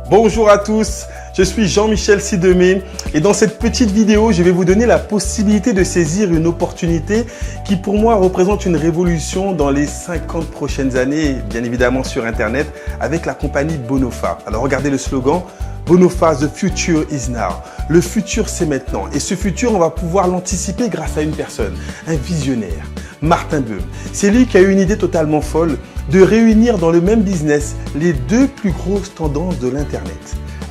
Bonjour à tous, je suis Jean-Michel Sidemé et dans cette petite vidéo, je vais vous donner la possibilité de saisir une opportunité qui pour moi représente une révolution dans les 50 prochaines années, bien évidemment sur Internet, avec la compagnie Bonofa. Alors regardez le slogan, Bonofa, the future is now. Le futur, c'est maintenant. Et ce futur, on va pouvoir l'anticiper grâce à une personne, un visionnaire, Martin Böhm. C'est lui qui a eu une idée totalement folle de réunir dans le même business les deux plus grosses tendances de l'Internet.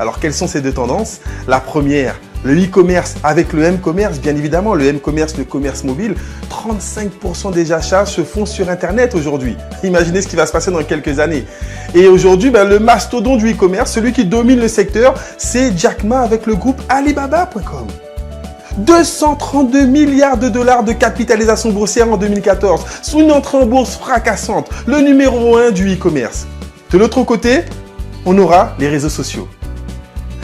Alors, quelles sont ces deux tendances? La première, le e-commerce avec le m-commerce, bien évidemment, le m-commerce, le commerce mobile. 35% des achats se font sur Internet aujourd'hui. Imaginez ce qui va se passer dans quelques années. Et aujourd'hui, le mastodonte du e-commerce, celui qui domine le secteur, c'est Jack Ma avec le groupe Alibaba.com. 232 milliards de dollars de capitalisation boursière en 2014, sous une entrée en bourse fracassante, le numéro 1 du e-commerce. De l'autre côté, on aura les réseaux sociaux.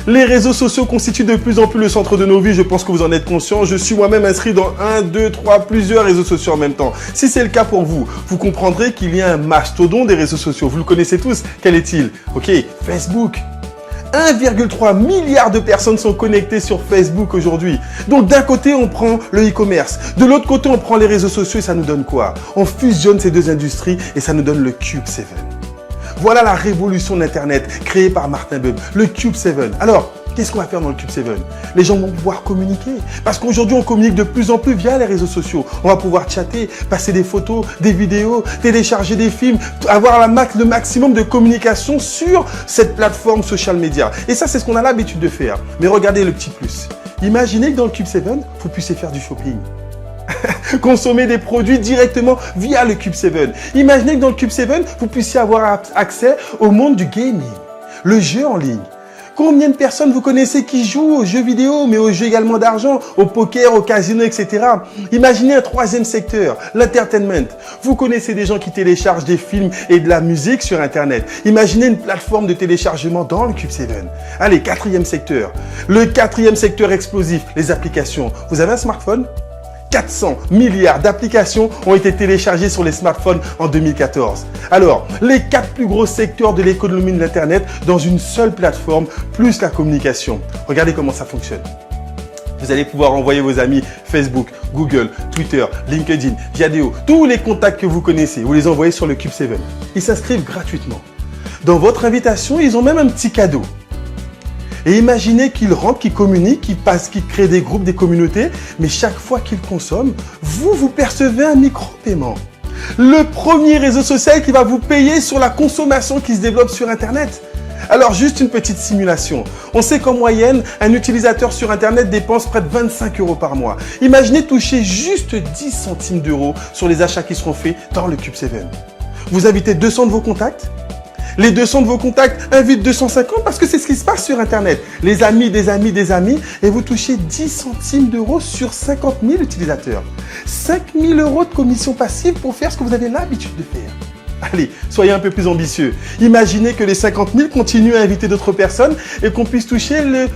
Les réseaux sociaux constituent de plus en plus le centre de nos vies, je pense que vous en êtes conscient. Je suis moi-même inscrit dans 1, 2, 3, plusieurs réseaux sociaux en même temps. Si c'est le cas pour vous, vous comprendrez qu'il y a un mastodonte des réseaux sociaux. Vous le connaissez tous. Quel est-il? Ok, Facebook. 1,3 milliard de personnes sont connectées sur Facebook aujourd'hui. Donc d'un côté, on prend le e-commerce. De l'autre côté, on prend les réseaux sociaux et ça nous donne quoi? On fusionne ces deux industries et ça nous donne le Cube 7. Voilà la révolution d'Internet créée par Martin Böhm, le Cube 7. Alors, qu'est-ce qu'on va faire dans le Cube 7? Les gens vont pouvoir communiquer. Parce qu'aujourd'hui, on communique de plus en plus via les réseaux sociaux. On va pouvoir chatter, passer des photos, des vidéos, télécharger des films, avoir le maximum de communication sur cette plateforme social media. Et ça, c'est ce qu'on a l'habitude de faire. Mais regardez le petit plus. Imaginez que dans le Cube 7, vous puissiez faire du shopping. Consommer des produits directement via le Cube 7. Imaginez que dans le Cube 7, vous puissiez avoir accès au monde du gaming, le jeu en ligne. Combien de personnes vous connaissez qui jouent aux jeux vidéo, mais aux jeux également d'argent, au poker, au casino, etc. Imaginez un troisième secteur, l'entertainment. Vous connaissez des gens qui téléchargent des films et de la musique sur Internet. Imaginez une plateforme de téléchargement dans le Cube 7. Allez, quatrième secteur. Le quatrième secteur explosif, les applications. Vous avez un smartphone ? 400 milliards d'applications ont été téléchargées sur les smartphones en 2014. Alors, les 4 plus gros secteurs de l'économie de l'Internet dans une seule plateforme, plus la communication. Regardez comment ça fonctionne. Vous allez pouvoir envoyer vos amis Facebook, Google, Twitter, LinkedIn, Viadeo, tous les contacts que vous connaissez, vous les envoyez sur le Cube 7. Ils s'inscrivent gratuitement. Dans votre invitation, ils ont même un petit cadeau. Et imaginez qu'ils rentrent, qu'ils communiquent, qu'ils créent des groupes, des communautés, mais chaque fois qu'ils consomment, vous percevez un micro-paiement. Le premier réseau social qui va vous payer sur la consommation qui se développe sur Internet. Alors, juste une petite simulation. On sait qu'en moyenne, un utilisateur sur Internet dépense près de 25 € par mois. Imaginez toucher juste 10 centimes d'euros sur les achats qui seront faits dans le Cube 7. Vous invitez 200 de vos contacts. Les 200 de vos contacts invitent 250 parce que c'est ce qui se passe sur Internet. Les amis des amis des amis et vous touchez 10 centimes d'euros sur 50 000 utilisateurs. 5 000 € de commission passive pour faire ce que vous avez l'habitude de faire. Allez, soyez un peu plus ambitieux. Imaginez que les 50 000 continuent à inviter d'autres personnes et qu'on puisse toucher le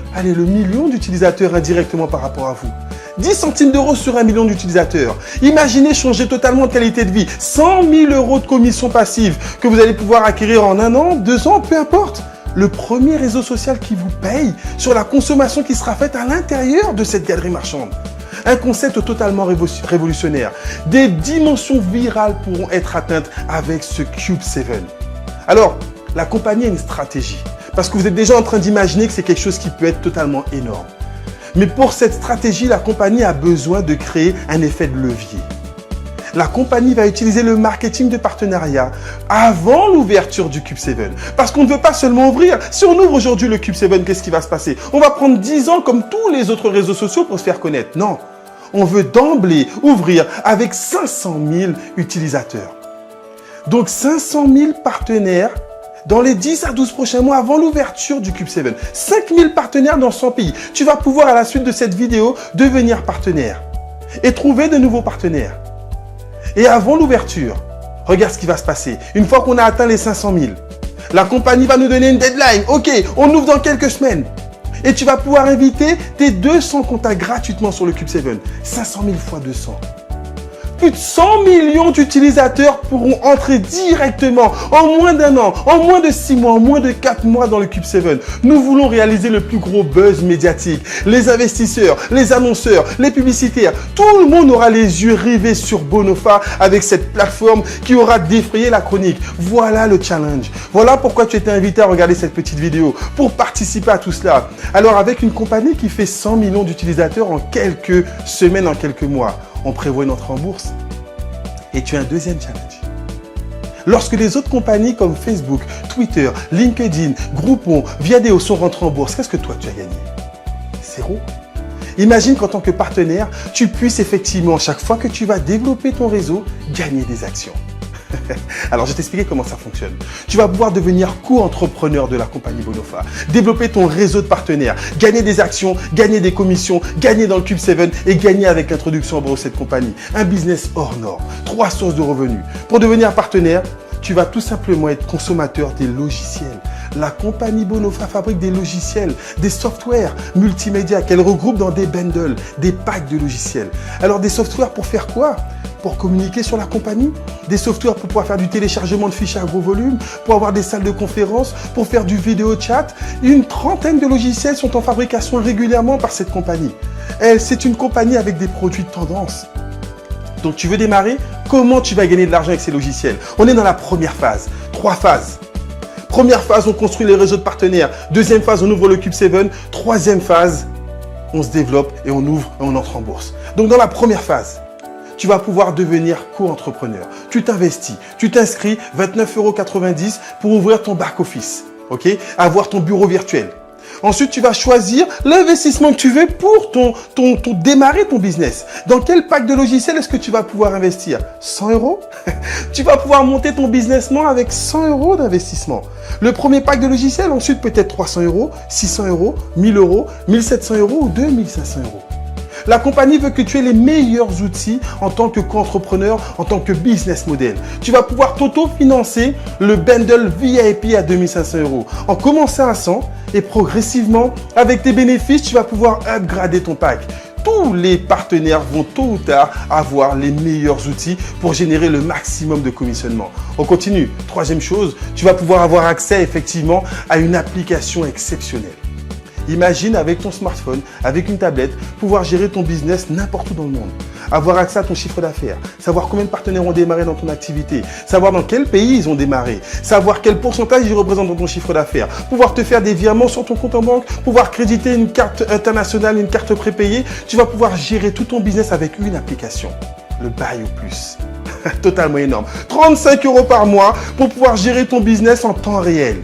million d'utilisateurs indirectement par rapport à vous. 10 centimes d'euros sur 1 million d'utilisateurs. Imaginez changer totalement de qualité de vie. 100 000 € de commission passive que vous allez pouvoir acquérir en 1 an, 2 ans, peu importe. Le premier réseau social qui vous paye sur la consommation qui sera faite à l'intérieur de cette galerie marchande. Un concept totalement révolutionnaire. Des dimensions virales pourront être atteintes avec ce Cube 7. Alors, la compagnie a une stratégie. Parce que vous êtes déjà en train d'imaginer que c'est quelque chose qui peut être totalement énorme. Mais pour cette stratégie, la compagnie a besoin de créer un effet de levier. La compagnie va utiliser le marketing de partenariat avant l'ouverture du Cube 7. Parce qu'on ne veut pas seulement ouvrir. Si on ouvre aujourd'hui le Cube 7, qu'est-ce qui va se passer? On va prendre 10 ans comme tous les autres réseaux sociaux pour se faire connaître. Non, on veut d'emblée ouvrir avec 500 000 utilisateurs. Donc 500 000 partenaires dans les 10 à 12 prochains mois avant l'ouverture du Cube 7. 5000 partenaires dans 100 pays. Tu vas pouvoir à la suite de cette vidéo devenir partenaire et trouver de nouveaux partenaires. Et avant l'ouverture, regarde ce qui va se passer. Une fois qu'on a atteint les 500 000, la compagnie va nous donner une deadline. Ok, on ouvre dans quelques semaines. Et tu vas pouvoir inviter tes 200 contacts gratuitement sur le Cube 7. 500 000 fois 200. Plus de 100 millions d'utilisateurs pourront entrer directement en moins d'1 an, en moins de 6 mois, en moins de 4 mois dans le Cube 7. Nous voulons réaliser le plus gros buzz médiatique. Les investisseurs, les annonceurs, les publicitaires, tout le monde aura les yeux rivés sur Bonofa avec cette plateforme qui aura défrayé la chronique. Voilà le challenge. Voilà pourquoi tu étais invité à regarder cette petite vidéo, pour participer à tout cela. Alors avec une compagnie qui fait 100 millions d'utilisateurs en quelques semaines, en quelques mois, on prévoit une entrée en bourse. Et tu as un deuxième challenge. Lorsque les autres compagnies comme Facebook, Twitter, LinkedIn, Groupon, Viadeo sont rentrées en bourse, qu'est-ce que toi tu as gagné? 0. Imagine qu'en tant que partenaire, tu puisses effectivement, chaque fois que tu vas développer ton réseau, gagner des actions. Alors, je vais t'expliquer comment ça fonctionne. Tu vas pouvoir devenir co-entrepreneur de la compagnie Bonofa, développer ton réseau de partenaires, gagner des actions, gagner des commissions, gagner dans le Cube 7 et gagner avec l'introduction en bourse de cette compagnie. Un business hors norme, 3 sources de revenus. Pour devenir partenaire, tu vas tout simplement être consommateur des logiciels. La compagnie Bonofa fabrique des logiciels, des softwares multimédia qu'elle regroupe dans des bundles, des packs de logiciels. Alors, des softwares pour faire quoi? Pour communiquer sur la compagnie, des softwares pour pouvoir faire du téléchargement de fichiers à gros volume, pour avoir des salles de conférence, pour faire du vidéo chat. Une trentaine de logiciels sont en fabrication régulièrement par cette compagnie. C'est une compagnie avec des produits de tendance. Donc tu veux démarrer? Comment tu vas gagner de l'argent avec ces logiciels? On est dans la première phase. 3 phases. Première phase, on construit les réseaux de partenaires. Deuxième phase, on ouvre le Cube 7. Troisième phase, on se développe et on ouvre et on entre en bourse. Donc dans la première phase, tu vas pouvoir devenir co-entrepreneur. Tu t'investis, tu t'inscris 29,90 € pour ouvrir ton back-office, ok? Avoir ton bureau virtuel. Ensuite, tu vas choisir l'investissement que tu veux pour démarrer ton business. Dans quel pack de logiciels est-ce que tu vas pouvoir investir? 100 €? Tu vas pouvoir monter ton businessment avec 100 € d'investissement. Le premier pack de logiciels, ensuite peut-être 300 €, 600 €, 1000 €, 1700 € ou 2500 €. La compagnie veut que tu aies les meilleurs outils en tant que co-entrepreneur, en tant que business model. Tu vas pouvoir t'auto-financer le bundle VIP à 2500 €. En commençant à 100 et progressivement, avec tes bénéfices, tu vas pouvoir upgrader ton pack. Tous les partenaires vont tôt ou tard avoir les meilleurs outils pour générer le maximum de commissionnement. On continue. Troisième chose, tu vas pouvoir avoir accès effectivement à une application exceptionnelle. Imagine avec ton smartphone, avec une tablette, pouvoir gérer ton business n'importe où dans le monde. Avoir accès à ton chiffre d'affaires, savoir combien de partenaires ont démarré dans ton activité, savoir dans quel pays ils ont démarré, savoir quel pourcentage ils représentent dans ton chiffre d'affaires, pouvoir te faire des virements sur ton compte en banque, pouvoir créditer une carte internationale, une carte prépayée. Tu vas pouvoir gérer tout ton business avec une application, le Buy ou Plus. Totalement énorme. 35 € par mois pour pouvoir gérer ton business en temps réel.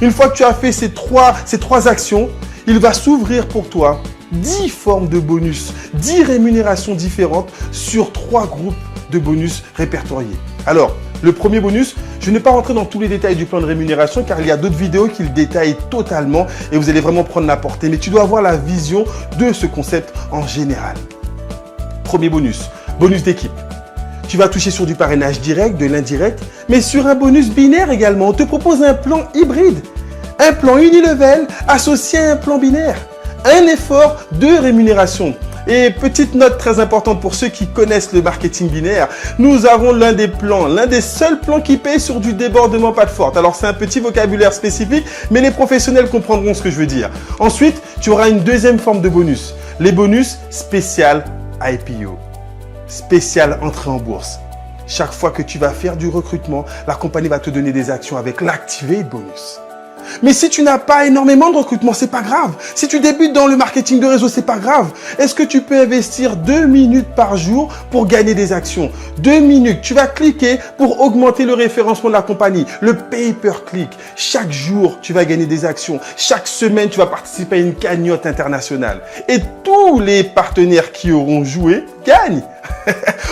Une fois que tu as fait ces trois actions, il va s'ouvrir pour toi 10 formes de bonus, 10 rémunérations différentes sur 3 groupes de bonus répertoriés. Alors, le premier bonus, je n'ai pas rentré dans tous les détails du plan de rémunération car il y a d'autres vidéos qui le détaillent totalement et vous allez vraiment prendre la portée. Mais tu dois avoir la vision de ce concept en général. Premier bonus, bonus d'équipe. Tu vas toucher sur du parrainage direct, de l'indirect, mais sur un bonus binaire également. On te propose un plan hybride. Un plan unilevel associé à un plan binaire. Un effort de rémunération. Et petite note très importante pour ceux qui connaissent le marketing binaire, nous avons l'un des seuls plans qui paye sur du débordement pas de forte. Alors c'est un petit vocabulaire spécifique, mais les professionnels comprendront ce que je veux dire. Ensuite, tu auras une deuxième forme de bonus. Les bonus spécial IPO. Spécial entrée en bourse. Chaque fois que tu vas faire du recrutement, la compagnie va te donner des actions avec l'Activate Bonus. Mais si tu n'as pas énormément de recrutement, c'est pas grave. Si tu débutes dans le marketing de réseau, c'est pas grave. Est-ce que tu peux investir 2 minutes par jour pour gagner des actions? 2 minutes. Tu vas cliquer pour augmenter le référencement de la compagnie. Le pay-per-click. Chaque jour, tu vas gagner des actions. Chaque semaine, tu vas participer à une cagnotte internationale. Et tous les partenaires qui auront joué gagnent.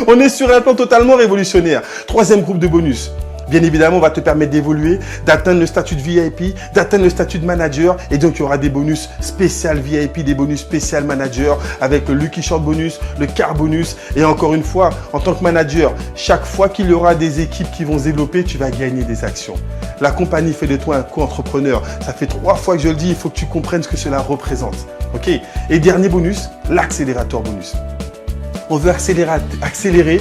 On est sur un plan totalement révolutionnaire. Troisième groupe de bonus. Bien évidemment, on va te permettre d'évoluer, d'atteindre le statut de VIP, d'atteindre le statut de manager. Et donc, il y aura des bonus spécial VIP, des bonus spécial manager avec le Lucky Short bonus, le Car bonus. Et encore une fois, en tant que manager, chaque fois qu'il y aura des équipes qui vont se développer, tu vas gagner des actions. La compagnie fait de toi un co-entrepreneur. Ça fait 3 fois que je le dis, il faut que tu comprennes ce que cela représente. Ok? Et dernier bonus, l'accélérateur bonus. On veut accélérer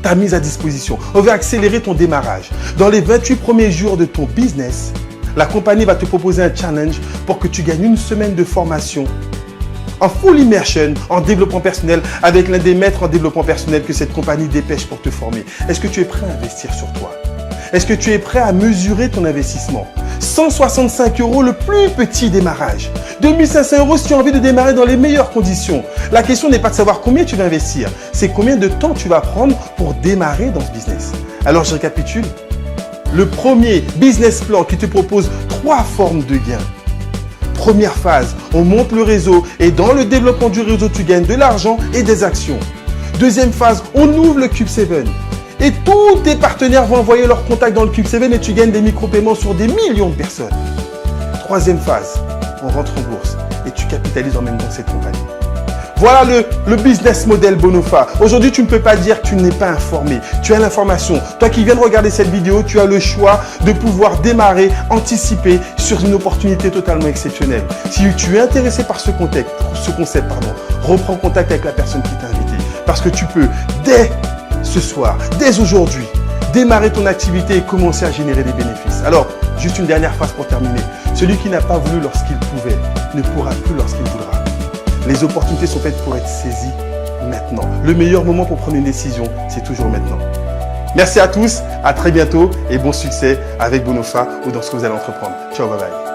ta mise à disposition. On veut accélérer ton démarrage. Dans les 28 premiers jours de ton business, la compagnie va te proposer un challenge pour que tu gagnes une semaine de formation en full immersion, en développement personnel, avec l'un des maîtres en développement personnel que cette compagnie dépêche pour te former. Est-ce que tu es prêt à investir sur toi? Est-ce que tu es prêt à mesurer ton investissement? 165 € le plus petit démarrage. 2500 € si tu as envie de démarrer dans les meilleures conditions. La question n'est pas de savoir combien tu vas investir, c'est combien de temps tu vas prendre pour démarrer dans ce business. Alors je récapitule. Le premier business plan qui te propose 3 formes de gains. Première phase, on monte le réseau et dans le développement du réseau, tu gagnes de l'argent et des actions. Deuxième phase, on ouvre le Cube 7 et tous tes partenaires vont envoyer leurs contacts dans le Cube 7 et tu gagnes des micro-paiements sur des millions de personnes. Troisième phase, on rentre en bourse et tu capitalises en même temps cette compagnie. Voilà le business model Bonofa. Aujourd'hui, tu ne peux pas dire que tu n'es pas informé. Tu as l'information. Toi qui viens de regarder cette vidéo, tu as le choix de pouvoir démarrer, anticiper sur une opportunité totalement exceptionnelle. Si tu es intéressé par ce concept, reprends contact avec la personne qui t'a invité. Parce que tu peux, dès ce soir, dès aujourd'hui, démarrer ton activité et commencer à générer des bénéfices. Alors, juste une dernière phrase pour terminer. Celui qui n'a pas voulu lorsqu'il pouvait ne pourra plus lorsqu'il voudra. Les opportunités sont faites pour être saisies maintenant. Le meilleur moment pour prendre une décision, c'est toujours maintenant. Merci à tous, à très bientôt et bon succès avec Bonofa ou dans ce que vous allez entreprendre. Ciao, bye bye.